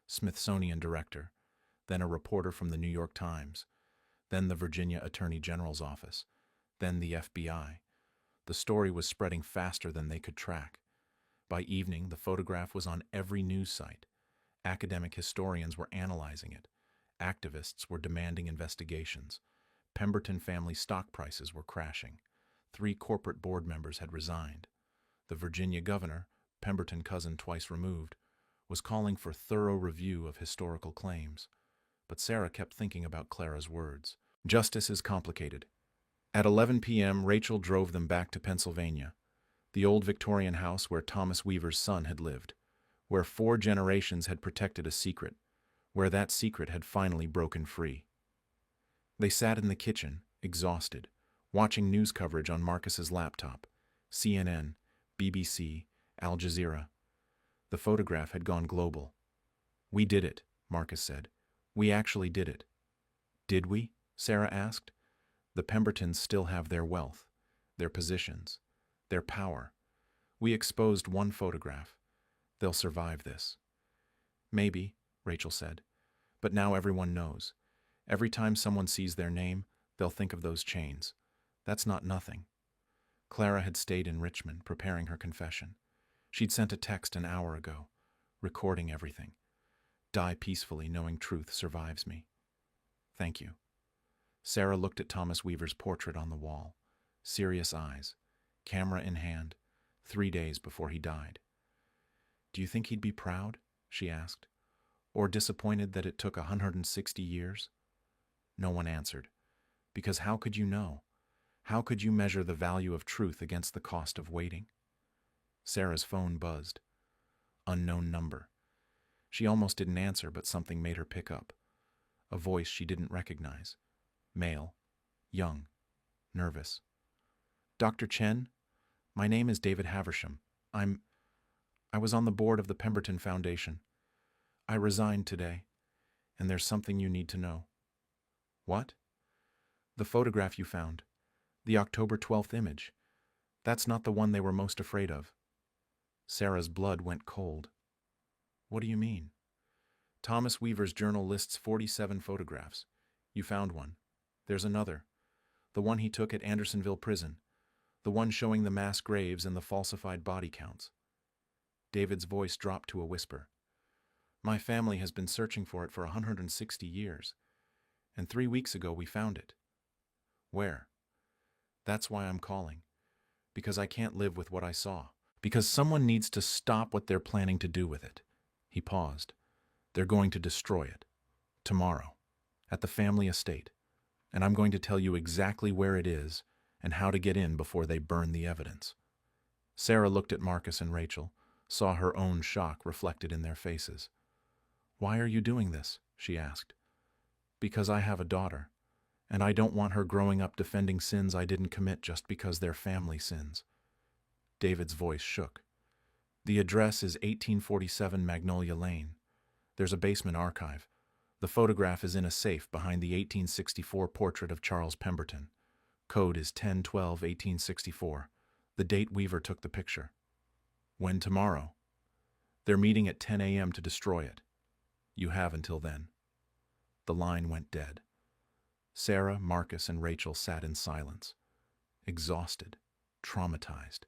Smithsonian director. Then a reporter from the New York Times. Then the Virginia Attorney General's office. Then the FBI. The story was spreading faster than they could track. By evening, the photograph was on every news site. Academic historians were analyzing it. Activists were demanding investigations. Pemberton family stock prices were crashing. 3 corporate board members had resigned. The Virginia governor, Pemberton cousin twice removed, was calling for thorough review of historical claims. But Sarah kept thinking about Clara's words. Justice is complicated. At 11 p.m., Rachel drove them back to Pennsylvania, the old Victorian house where Thomas Weaver's son had lived, where 4 generations had protected a secret, where that secret had finally broken free. They sat in the kitchen, exhausted, watching news coverage on Marcus's laptop, CNN, BBC, Al Jazeera. The photograph had gone global. "We did it," Marcus said. "We actually did it." "Did we?" Sarah asked. "The Pembertons still have their wealth, their positions, their power. We exposed one photograph. They'll survive this." "Maybe," Rachel said. "But now everyone knows. Every time someone sees their name, they'll think of those chains. That's not nothing." Clara had stayed in Richmond, preparing her confession. She'd sent a text an hour ago, recording everything. "Die peacefully, knowing truth survives me. Thank you." Sarah looked at Thomas Weaver's portrait on the wall. Serious eyes, camera in hand, 3 days before he died. "Do you think he'd be proud?" she asked. "Or disappointed that it took 160 years? No one answered. Because how could you know? How could you measure the value of truth against the cost of waiting? Sarah's phone buzzed. Unknown number. She almost didn't answer, but something made her pick up. A voice she didn't recognize. Male. Young. Nervous. "Dr. Chen? My name is David Haversham. I was on the board of the Pemberton Foundation. I resigned today, and there's something you need to know." "What?" "The photograph you found. The October 12th image. That's not the one they were most afraid of." Sarah's blood went cold. "What do you mean?" "Thomas Weaver's journal lists 47 photographs. You found one. There's another. The one he took at Andersonville Prison. The one showing the mass graves and the falsified body counts." David's voice dropped to a whisper. "My family has been searching for it for 160 years. And 3 weeks ago we found it." "Where?" "That's why I'm calling. Because I can't live with what I saw. Because someone needs to stop what they're planning to do with it." He paused. "They're going to destroy it. Tomorrow. At the family estate. And I'm going to tell you exactly where it is and how to get in before they burn the evidence." Sarah looked at Marcus and Rachel, saw her own shock reflected in their faces. "Why are you doing this?" she asked. "Because I have a daughter, and I don't want her growing up defending sins I didn't commit just because they're family sins." David's voice shook. "The address is 1847 Magnolia Lane. There's a basement archive. The photograph is in a safe behind the 1864 portrait of Charles Pemberton. Code is 10-12-1864, the date Weaver took the picture." "When tomorrow?" "They're meeting at 10 a.m. to destroy it. You have until then." The line went dead. Sarah, Marcus, and Rachel sat in silence, exhausted, traumatized.